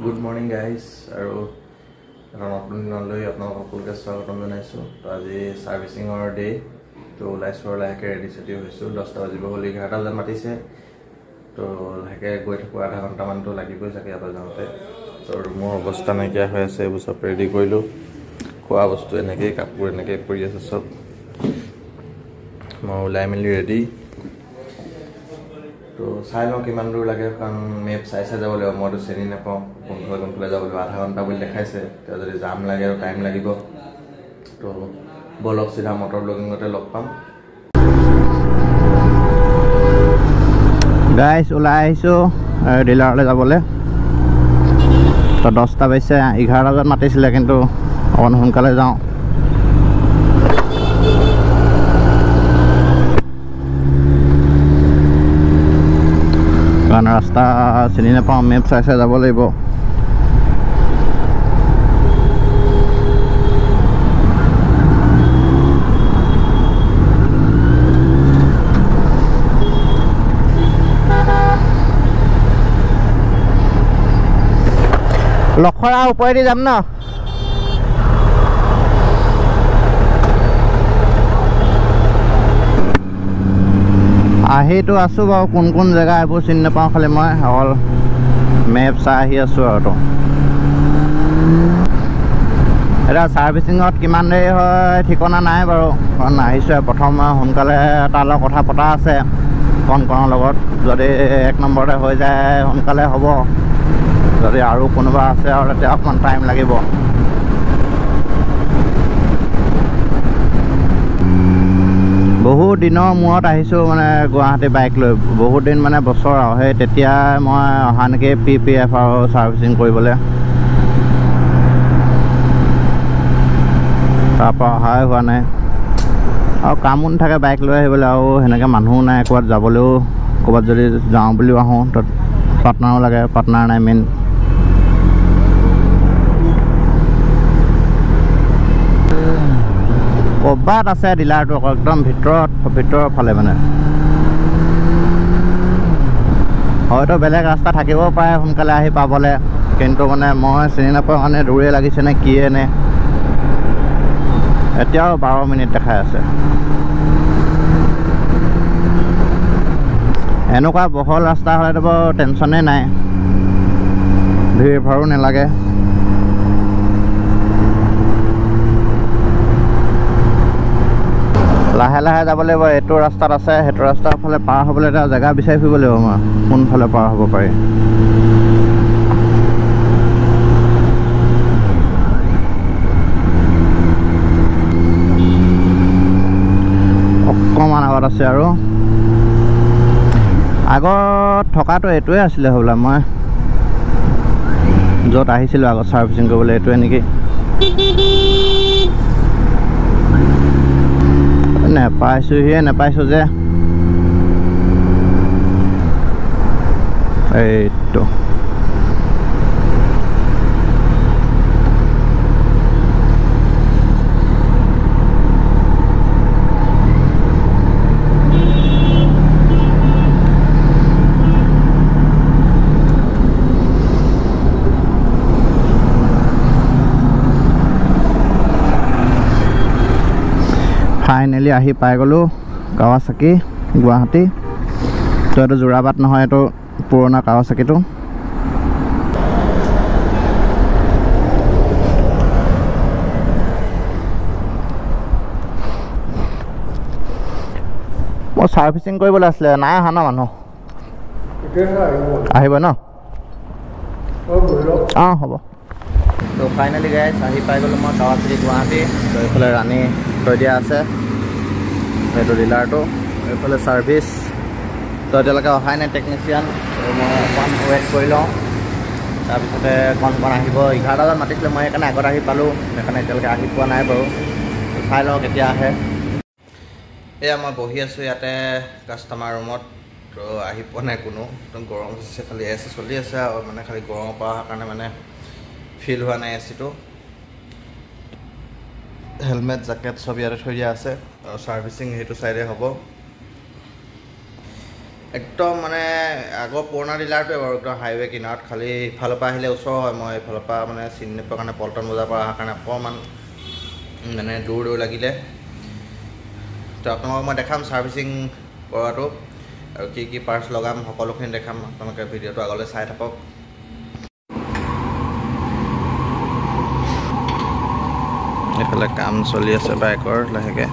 Good morning guys আৰু নতুন দিনলৈ আপোনালোক সকলোকে স্বাগতম জনাইছো তো আজি সাৰ্ভিসিংৰ ডে তো লাইছৰ লাহেকে ৰেডি চেডি হৈছো 10টা বাজিব হ'ল 11টা বজাত মাতিছে তো লাহেকে গৈ থাকো আধা ঘণ্টা মান তো লাগিবই চাগে ইয়াত যাওঁতে তো মোৰ অৱস্থা নাইকিয়া হৈ আছে এইবোৰ সব ৰেডি কৰিলো খোৱা বস্তু এনেকৈ কাপোৰ এনেকৈ পৰি আছে সব মই ওলাই মেলি ৰেডি তো চাই লওঁ কিমান দূৰ লাগে কাৰণ মেপ চাই যাব লাগিব মইতো চিনি নাপাওঁ কোনফালে যাব লাগিব আধা ঘণ্টা বুলি দেখাইছে তেতিয়া যদি জাম লাগে আৰু টাইম লাগিব তো বলক চিধা মটৰ ব্লগিঙতে লগ পাম গাইজ ওলাই আহিছোঁ ডিলাৰলৈ যাবলৈ তো 10টা বাজিছে 11টা বজাত মাতিছিলে কিন্তু অকণ সোনকালে যাওঁ কাৰণ ৰাস্তা চিনি নাপাওঁ মেপ চাই যাব লাগিব লখৰা ওপৰেদি যাম ন আহিতো আছোঁ বাৰু কোন জেগা এইবোৰ চিনি নাপাওঁ খালি মই অকল মেপ চাই আহি আছোঁ আৰু তো এতিয়া ছাৰ্ভিচিঙত কিমান দেৰি হয় ঠিকনা নাই বাৰু কাৰণ আহিছোঁ প্ৰথম সোনকালে তাৰ লগত কথা পতা আছে কণৰ লগত যদি 1 নম্বৰতে হৈ যায় সোনকালে হ'ব যদি আৰু কোনোবা আছে আৰু তেতিয়া অকণমান টাইম লাগিব বহুত দিনৰ মূৰত আহিছোঁ মানে গুৱাহাটী বাইক লৈ বহুত দিন মানে বছৰ আৰু সেই তেতিয়া মই অহা নেকি PPF আৰু ছাৰ্ভিচিং কৰিবলৈ তাৰপৰা অহাই হোৱা নাই আৰু কামো নাথাকে বাইক লৈ আহিবলৈ আৰু সেনেকৈ মানুহো নাই ক'ৰবাত যাবলৈও ক'ৰবাত যদি যাওঁ বুলিও আহোঁ তাত পাৰ্টনাৰো লাগে পাৰ্টনাৰ নাই মেইন ক'ৰবাত আছে ডিলাৰটো একদম ভিতৰৰ ফালে মানে হয়তো বেলেগ ৰাস্তা থাকিব পাৰে সোনকালে আহি পাবলৈ কিন্তু মানে মই চিনি নাপাওঁ কাৰণে দূৰে লাগিছে নে কিয়ে নে এতিয়াও 12 মিনিট দেখাই আছে এনেকুৱা বহল ৰাস্তা হ'লেতো বাৰু টেনশ্যনেই নাই ভিৰ ভাৰো নালাগে লাহে লাহে যাব লাগিব এইটো ৰাস্তাত আছে সেইটো ৰাস্তাৰ ফালে পাৰ হ'বলৈ এটা জেগা বিচাৰি ফুৰিব লাগিব মই কোনফালে পাৰ হ'ব পাৰি অকণমান আগত আছে আৰু আগত থকাটো এইটোৱে আছিলে হ'বলা মই য'ত আহিছিলোঁ আগত ছাৰ্ভিচিং কৰিবলৈ এইটোৱে নেকি নেপাইছোঁ যে এইটো ফাইনেলি আহি পাই গ'লোঁ কাৱাচাকি গুৱাহাটী তো এইটো যোৰাবাট নহয় এইটো পুৰণা কাৱাচাকিটো মোৰ ছাৰ্ভিচিং কৰিবলৈ আছিলে নাই অহা ন মানুহ আহিব ন অঁ হ'ব তো ফাইনেলি গাইজ আহি পাই গ'লোঁ মই কাৱাচাকি গুৱাহাটী তো এইফালে ৰাণী থৈ দিয়া আছে এইটো ডিলাৰটো এইফালে ছাৰ্ভিচ তো এতিয়ালৈকে অহাই নাই টেকনিচিয়ান মই অকণ ৱেইট কৰি লওঁ তাৰপিছতে কণ আহিব 11টা বজাত মাতিছিলে মই সেইকাৰণে আগত আহি পালোঁ সেইকাৰণে এতিয়ালৈকে আহি পোৱা নাই বাৰু চাই লওঁ কেতিয়া আহে এয়া মই বহি আছোঁ ইয়াতে কাষ্টমাৰ ৰুমত তো আহি পোৱা নাই কোনো একদম গৰম হৈছে খালি AC চলি আছে আৰু মানে খালি গৰমৰ পৰা অহাৰ কাৰণে মানে ফিল হোৱা নাই ACটো হেলমেট জেকেট সব ইয়াতে থৈ দিয়া আছে আৰু সাৰ্ভিসিং হেতু সাইডে হ'ব একদম মানে আগৰ পুৰণা ডিলাৰটোৱে বাৰু একদম হাইৱে কিনাৰত খালি ইফালৰ পৰা আহিলে ওচৰ হয় মই এইফালৰ পৰা মানে চিনি নোপোৱাৰ কাৰণে পল্টন বজাৰ পৰা অহাৰ কাৰণে অকণমান মানে দূৰ লাগিলে তো আপোনালোকক মই দেখাম ছাৰ্ভিচিং কৰাটো আৰু কি পাৰ্টছ লগাম সকলোখিনি দেখাম আপোনালোকে ভিডিঅ'টো আগলৈ চাই থাকক এইফালে কাম চলি আছে বাইকৰ লাহেকৈ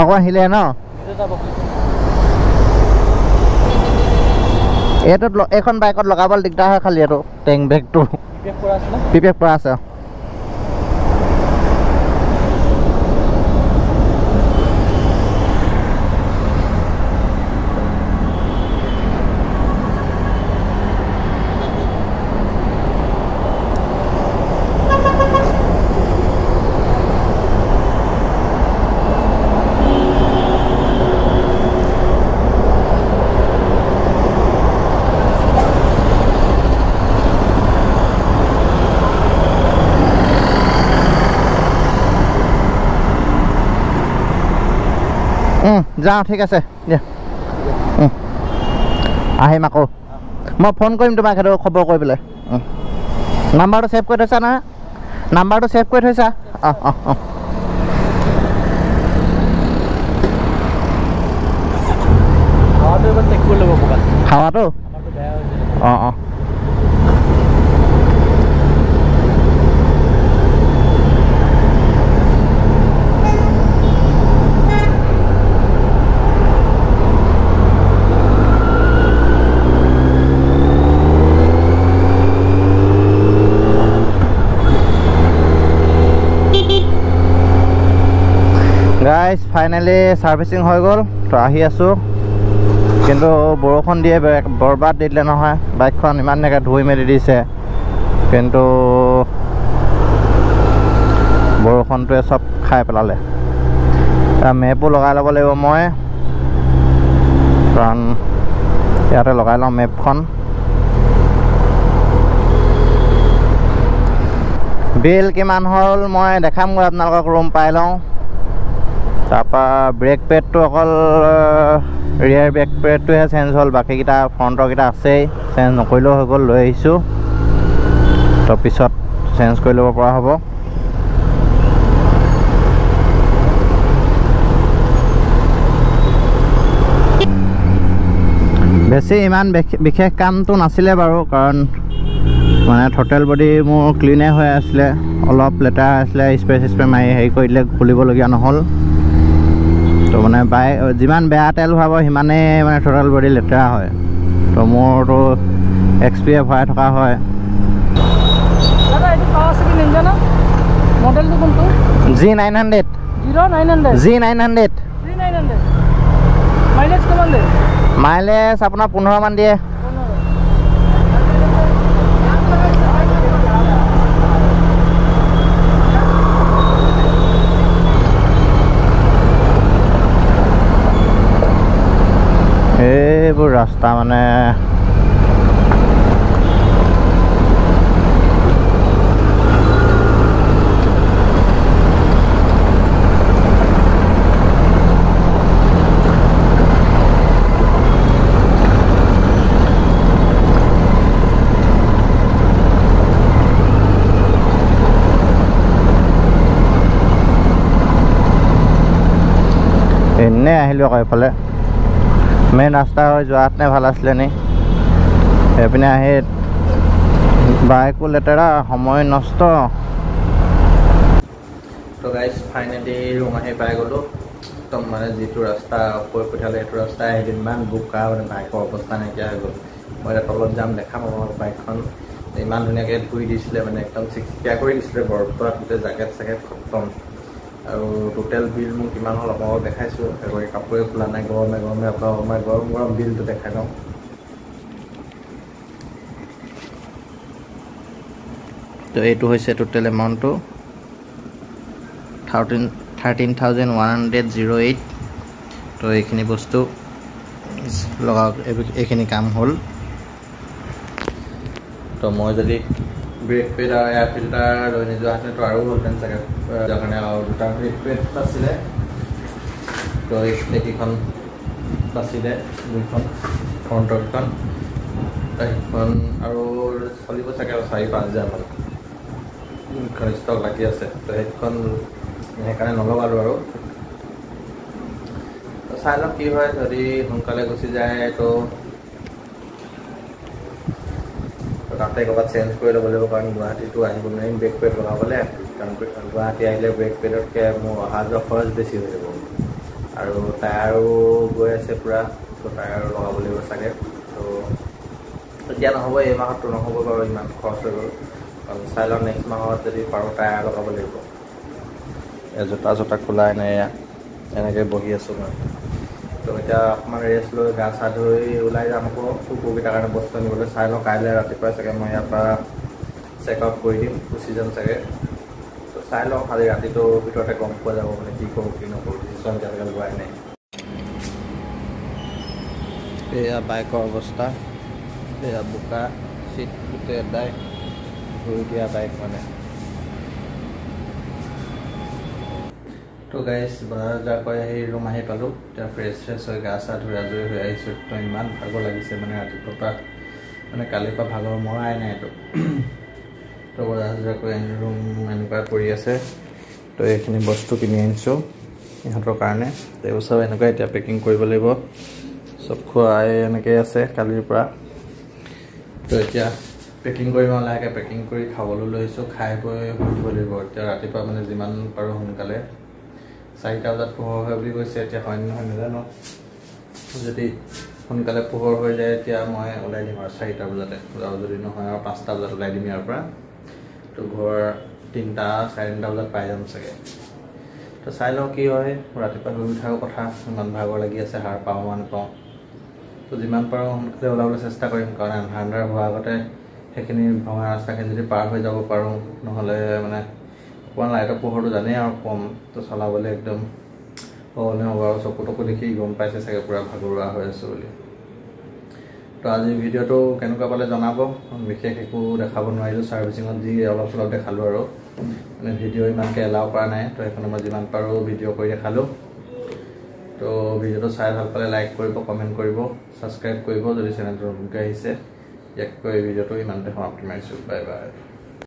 আকৌ আহিলে ন এইটোত এইখন বাইকত লগাবলৈ দিগদাৰ হয় খালি এইটো টেং বেগটো পিপেক পৰা আছে যাওঁ ঠিক আছে দিয়া আহিম আকৌ মই ফোন কৰিম তোমাক সেইটো খবৰ কৰি পেলাই নাম্বাৰটো ছেভ কৰি থৈছা নহয় নাম্বাৰটো ছেভ কৰি থৈছা হাৱাটো অঁ গাইজ ফাইনেলি ছাৰ্ভিচিং হৈ গ'ল তো আহি আছোঁ কিন্তু বৰষুণ দিয়ে বৰবাদ দি দিলে নহয় বাইকখন ইমান এনেকৈ ধুই মেলি দিছে কিন্তু বৰষুণটোৱে চব খাই পেলালে মেপো লগাই ল'ব লাগিব মই কাৰণ ইয়াতে লগাই লওঁ মেপখন বিল কিমান হ'ল মই দেখামগৈ আপোনালোকক ৰুম পাই লওঁ তাৰপৰা ব্ৰেক পেডটো অকল ৰিয়াৰ ব্ৰেক পেডটোহে চেঞ্জ হ'ল বাকীকেইটা ফ্ৰণ্টৰকেইটা আছেই চেঞ্জ নকৰিলেও হৈ গ'ল লৈ আহিছোঁ তো পিছত চেঞ্জ কৰি ল'ব পৰা হ'ব বেছি ইমান বিশেষ কামটো নাছিলে বাৰু কাৰণ মানে থ্ৰটেল বডি মোৰ ক্লিনে হৈ আছিলে অলপ লেতেৰা আছিলে স্প্ৰে মাৰি হেৰি কৰি দিলে খুলিবলগীয়া নহ'ল তো মানে বাইক যিমান বেয়া তেল ভৰাব সিমানেই মানে থ্ৰটেল বডি লেতেৰা হয় তো মোৰতো এক্সপিয়ে ভৰাই থকা হয় G900 মাইলেজ আপোনাৰ 15 মান দিয়ে এইবোৰ ৰাস্তা মানে এনে আহিলোঁ আকৌ এইফালে মেইন ৰাস্তা হৈ যোৱাহেঁতেনে ভাল আছিলে নি সেইপিনে আহি বাইকো লেতেৰা সময় নষ্ট তো গাইজ ফাইনেলি ৰুম আহি পাই গ'লোঁ একদম মানে যিটো ৰাস্তা কৈ পঠিয়ালে সেইটো ৰাস্তাই আহিলে ইমান বোকা মানে বাইকৰ অৱস্থা নাইকিয়া হৈ গ'ল মই এতিয়া তলত যাম দেখাম আমাৰ বাইকখন ইমান ধুনীয়াকৈ ধুই দিছিলে মানে একদম চিকচিকীয়া কৰি দিছিলে বৰপৰা গোটেই জেকেট চেকেট খতম আৰু টোটেল বিল মোক কিমান হ'ল আপোনালোকক দেখাইছোঁ এগৰাকী কাপোৰে খোলা নাই গৰমে গৰমে আপোনালোকক মই গৰম গৰম বিলটো দেখাই লওঁ তো এইটো হৈছে টোটেল এমাউণ্টটো 13,108 তো এইখিনি বস্তু লগাওক এইখিনি কাম হ'ল তো মই যদি ব্ৰেক পেড আৰু এয়াৰ ফিল্টাৰ লৈ নোযোৱাহেঁতেনতো আৰু হ'লহেঁতেন চাগে যাৰ কাৰণে আৰু দুটা ব্ৰেক পেড আছিলে তো এইকেইখন বাছিলে দুইখন ফ্ৰণ্টৰখন সেইখন আৰু চলিব চাগে আৰু 4-5 হাজাৰমান ষ্টক লাগি আছে তো সেইখন সেইকাৰণে নলগালোঁ আৰু চাই লওক কি হয় যদি সোনকালে গুচি যায় তো তাতে ক'ৰবাত চেঞ্জ কৰি ল'ব লাগিব কাৰণ গুৱাহাটীটো আহিব নোৱাৰিম ব্ৰেক পেড লগাবলৈ কাৰণ গুৱাহাটী আহিলে ব্ৰেক পেডতকৈ মোৰ অহা যোৱা খৰচ বেছি হৈ যাব আৰু টায়াৰো গৈ আছে পূৰা তো টায়াৰো লগাব লাগিব চাগে তো এতিয়া নহ'ব এই মাহততো নহ'ব বাৰু ইমান খৰচ হৈ গ'ল কাৰণ চাই লওক নেক্সট মাহত যদি পাৰোঁ টায়াৰ লগাব লাগিব জোতা খোলাই নাই এনেকৈ বহি আছোঁ মই তো এতিয়া অকণমান ৰেষ্ট লৈ গা চা ধুই ওলাই যাম আকৌ কুকুৰকেইটাৰ কাৰণে বস্তু আনিবলৈ চাই লওঁ কাইলৈ ৰাতিপুৱাই চাগে মই ইয়াৰ পৰা চেক আউট কৰি দিম গুচি যাম চাগে তো চাই লওঁ খালি ৰাতিটো ভিতৰতে গম পোৱা যাব মানে কি কৰোঁ কি নকৰোঁ ডিচিশ্যন এতিয়ালৈকে লোৱাই নাই এয়া বাইকৰ অৱস্থা এয়া বোকা চিট গোটেই এদাই ধুই দিয়া বাইক মানে তো গাইজ বজাৰ কৰি আহি ৰুম আহি পালোঁ এতিয়া ফ্ৰেছ হৈ গা চা ধুই আজৰি হৈ আহিছোঁ তো ইমান ভাগৰ লাগিছে মানে ৰাতিপুৱাৰ পৰা মানে কালিৰ পৰা ভাগৰ মৰাই নাই এইটো তো বজাৰ কৰি আনি ৰুম এনেকুৱা পৰি আছে তো এইখিনি বস্তু কিনি আনিছোঁ ইহঁতৰ কাৰণে তো এইবোৰ চব এনেকুৱা এতিয়া পেকিং কৰিব লাগিব চব খোৱাই এনেকৈ আছে কালিৰ পৰা তো এতিয়া পেকিং কৰিব লাহেকৈ পেকিং কৰি খাবলৈ লৈছোঁ খাই বৈ শুব লাগিব এতিয়া ৰাতিপুৱা মানে যিমান পাৰোঁ সোনকালে 4টা বজাত পোহৰ হয় বুলি কৈছে এতিয়া হয় নহয় নাজানো যদি সোনকালে পোহৰ হৈ যায় এতিয়া মই ওলাই দিম আৰু 4টা বজাতে আৰু যদি নহয় আৰু 5টা বজাত ওলাই দিম ইয়াৰ পৰা তো ঘৰ 3টা 3:30 বজাত পাই যাম চাগে তো চাই লওঁ কি হয় ৰাতিপুৱা শুই উঠাৰো কথা ইমান ভাগৰ লাগি আছে সাৰ পাওঁ নাপাওঁ তো যিমান পাৰোঁ সোনকালে ওলাবলৈ চেষ্টা কৰিম কাৰণ আন্ধাৰ হোৱাৰ আগতে সেইখিনি ভঙা ৰাস্তাখিনি যদি পাৰ হৈ যাব পাৰোঁ নহ'লে মানে অকণমান লাইটৰ পোহৰটো জানেই আৰু কম তো চলাবলৈ একদম সলনি হ'ব আৰু চকু দেখি গম পাইছে চাগে পূৰা ভাগৰুৱা হৈ আছোঁ বুলি তো আজিৰ ভিডিঅ'টো কেনেকুৱা পালে জনাব বিশেষ একো দেখাব নোৱাৰিলোঁ ছাৰ্ভিচিঙত যি অলপ চলপ দেখালোঁ আৰু মানে ভিডিঅ' ইমানকৈ এলাও কৰা নাই তো সেইকাৰণে মই যিমান পাৰোঁ ভিডিঅ' কৰি দেখালোঁ তো ভিডিঅ'টো চাই ভাল পালে লাইক কৰিব কমেণ্ট কৰিব ছাবস্ক্ৰাইব কৰিব যদি চেনেলটো নতুনকৈ আহিছে ইয়াক কৈ ভিডিঅ'টো ইমানতে সমাপ্তি মাৰিছোঁ বাই বাই